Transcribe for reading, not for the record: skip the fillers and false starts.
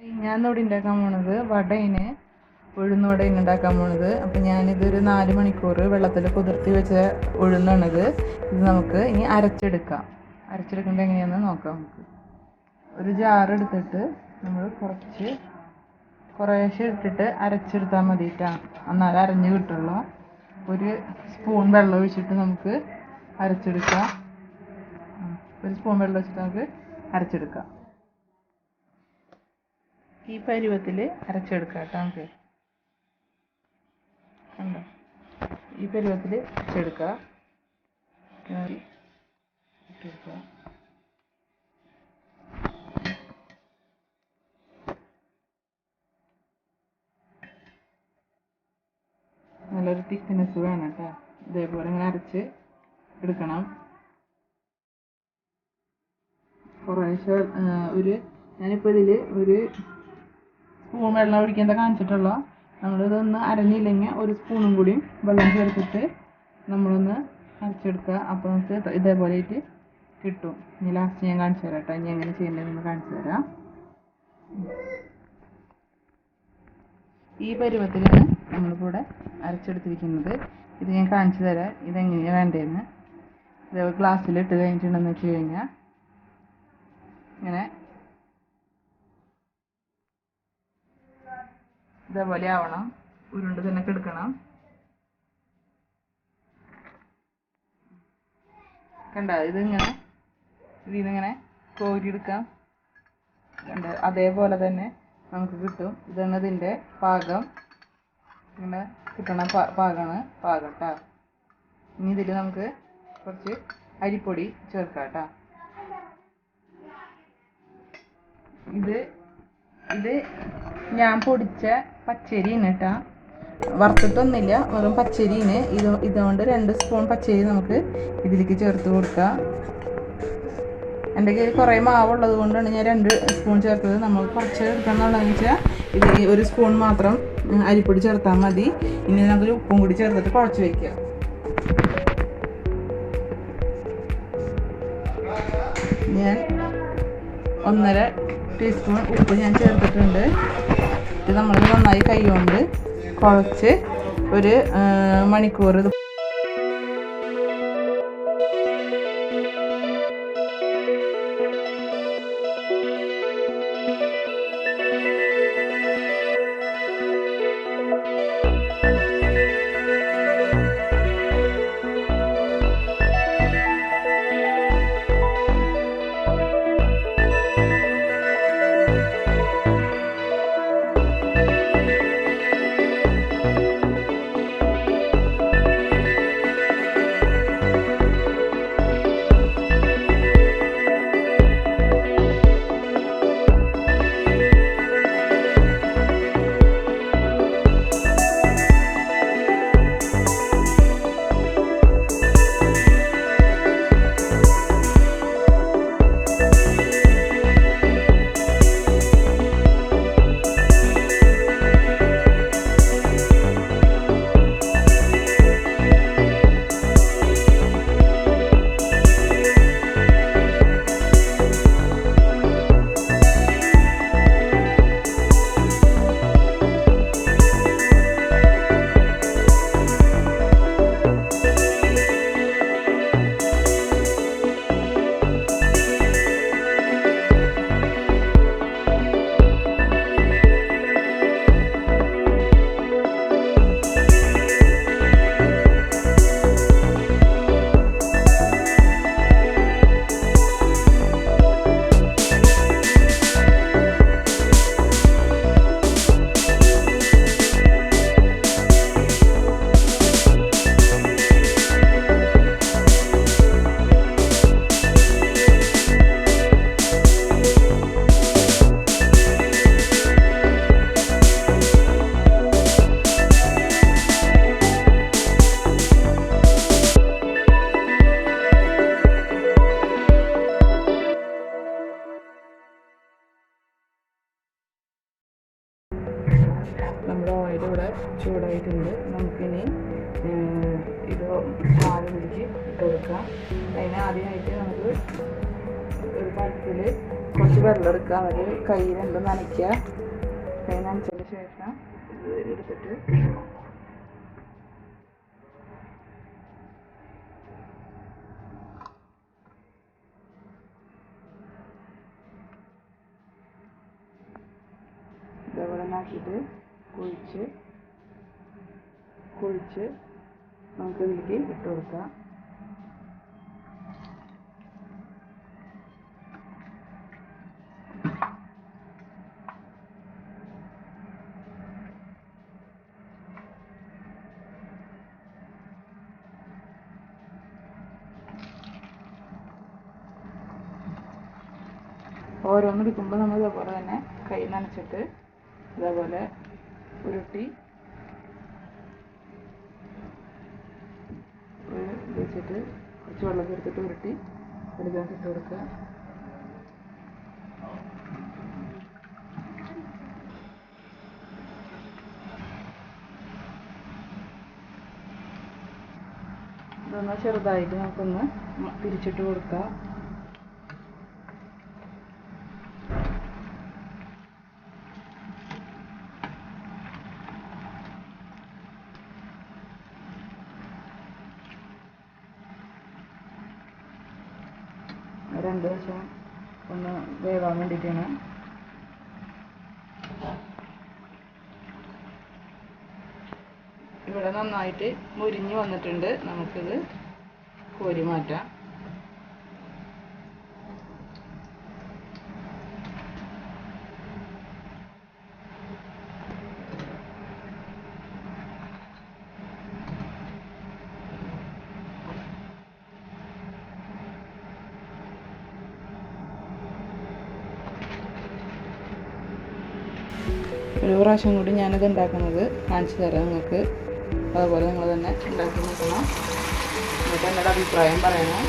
ഞാനിവിടെ ഉണ്ടാക്കാൻ പോണത് വടയിന് ഉഴുന്ന് വടയിന് ഉണ്ടാക്കാൻ പോണത്. അപ്പം ഞാനിതൊരു 4 മണിക്കൂർ വെള്ളത്തിൽ കുതിർത്തി വെച്ച ഉഴുന്നാണിത്. ഇത് നമുക്ക് ഇനി അരച്ചെടുക്കാം. അരച്ചെടുക്കേണ്ടത് എങ്ങനെയാണെന്ന് നോക്കാം. നമുക്ക് ഒരു ജാർ എടുത്തിട്ട് നമ്മൾ കുറേശ്ശെ ഇട്ടിട്ട് അരച്ചെടുത്താൽ മതിയിട്ടാ, എന്നാലും അരഞ്ഞ് കിട്ടുള്ളൂ. ഒരു സ്പൂൺ വെള്ളം ഒഴിച്ചിട്ട് നമുക്ക് അരച്ചെടുക്കാം. ഒരു സ്പൂൺ വെള്ളം ഒഴിച്ചിട്ട് നമുക്ക് അരച്ചെടുക്കാം. ഈ പരുവത്തിൽ അരച്ചെടുക്കാം കേട്ടോ. നമുക്ക് കണ്ടോ, ഈ പരുവത്തിൽ അരച്ചെടുക്കുക. ഇട്ടെടുക്കുക. നല്ലൊരു തിക്നെസ് വേണം കേട്ടോ. ഇതേപോലെ ഇങ്ങനെ അരച്ച് എടുക്കണം. കുറേശ്ശെ ഞാനിപ്പോൾ ഇതിൽ ഒരു സ്പൂൺ വെള്ളം ഒഴിക്കേണ്ട കാണിച്ചിട്ടുള്ളൂ. നമ്മളിതൊന്ന് അരഞ്ഞില്ലെങ്കിൽ ഒരു സ്പൂണും കൂടി വെള്ളം ചേർത്തിട്ട് നമ്മളൊന്ന് അരച്ചെടുക്കുക. അപ്പോൾ നമുക്ക് ഇതേപോലെ ആയിട്ട് കിട്ടും. ഇനി ലാസ്റ്റ് ഞാൻ കാണിച്ചു തരാം കേട്ടോ. ഇനി എങ്ങനെ ചെയ്യേണ്ടതെന്ന് കാണിച്ചു തരാം. ഈ പരുവത്തിലാണ് നമ്മളിപ്പോൾ ഇവിടെ അരച്ചെടുത്തിരിക്കുന്നത്. ഇത് ഞാൻ കാണിച്ചു തരാം ഇതെങ്ങനെയാണ് വേണ്ടതെന്ന്. ഇതേപോലെ ഗ്ലാസ്സിലിട്ട് കഴിഞ്ഞിട്ടുണ്ടെന്ന് വെച്ച് കഴിഞ്ഞാൽ ഇങ്ങനെ ഇതേപോലെ ആവണം. ഉരുണ്ട് തന്നെ കിടക്കണം. കണ്ട, ഇതിങ്ങനെ കോരിയെടുക്കാം. കണ്ട, അതേപോലെ തന്നെ നമുക്ക് കിട്ടും. ഇതാണ് ഇതിൻ്റെ പാകം. ഇങ്ങനെ കിട്ടണ പാകം കേട്ടോ. ഇനി ഇതിൽ നമുക്ക് കുറച്ച് അരിപ്പൊടി ചേർക്കാം കേട്ടോ. ഇത് ഞാൻ പൊടിച്ച പച്ചരിയാണ് കേട്ടോ. വറുത്തിട്ടൊന്നുമില്ല, വെറും പച്ചരിന്. ഇതുകൊണ്ട് 2 സ്പൂൺ പച്ചരി നമുക്ക് ഇതിലേക്ക് ചേർത്ത് കൊടുക്കാം. എൻ്റെ കയ്യിൽ കുറേ മാവുള്ളത് കൊണ്ടാണ് ഞാൻ 2 സ്പൂൺ ചേർത്തത്. നമ്മൾ കുറച്ച് എടുക്കണമെന്നുള്ളതെന്ന് വെച്ചാൽ ഇത് 1 സ്പൂൺ മാത്രം അരിപ്പൊടി ചേർത്താൽ മതി. ഇനി നമുക്ക് ഉപ്പും കൂടി ചേർത്തിട്ട് കുഴച്ച് വയ്ക്കുക. ഞാൻ 1.5 ടീസ്പൂൺ ഉപ്പ് ഞാൻ ചേർത്തിട്ടുണ്ട്. ഇത് നമ്മൾ നന്നായി കൈ കൊണ്ട് കുഴച്ച് ഒരു മണിക്കൂർ നമ്മുടെ ഓയിൽ ഇവിടെ ചൂടായിട്ടുണ്ട്. നമുക്കിനി ഇത് മാവ് പിടിച്ച് ഇട്ട് കൊടുക്കാം. അതിന് ആദ്യമായിട്ട് നമുക്ക് ഒരു പാത്രത്തിൽ കുറച്ച് വെള്ളം എടുക്കുക. അത് കൈ രണ്ടും നനയ്ക്കുക. കൈ നനച്ചതിന് ശേഷം ഇത് എടുത്തിട്ട് ഇതേപോലെ ആക്കിയിട്ട് കുഴിച്ച് നമുക്ക് ഇതിലേക്ക് ഇട്ട് കൊടുക്കാം. ഓരോന്ന് എടുക്കുമ്പോൾ നമ്മൾ ഇതേപോലെ തന്നെ കൈ നനച്ചിട്ട് ഇതേപോലെ ഉരുട്ടി വെച്ചിട്ട് കുറച്ച് വെള്ളം ചേർത്തിട്ട് ഉരുട്ടി അതിലേക്ക് ഇട്ട് കൊടുക്കുക. ഇതൊന്ന് ചെറുതായിട്ട് നമുക്കൊന്ന് തിരിച്ചിട്ട് കൊടുക്കുക. രണ്ട് വശം ഒന്ന് വേവാൻ വേണ്ടിയിട്ടാണ്. ഇവിടെ നന്നായിട്ട് മുരിഞ്ഞ് വന്നിട്ടുണ്ട്. നമുക്കിത് കോരി മാറ്റാം. ഒരു പ്രാവശ്യം കൂടി ഞാനിത് ഉണ്ടാക്കുന്നത് കാണിച്ചു തരാം നിങ്ങൾക്ക്. അതുപോലെ നിങ്ങൾ തന്നെ ഉണ്ടാക്കി നോക്കണം. എന്നിട്ട് എന്നോട് അഭിപ്രായം പറയണം.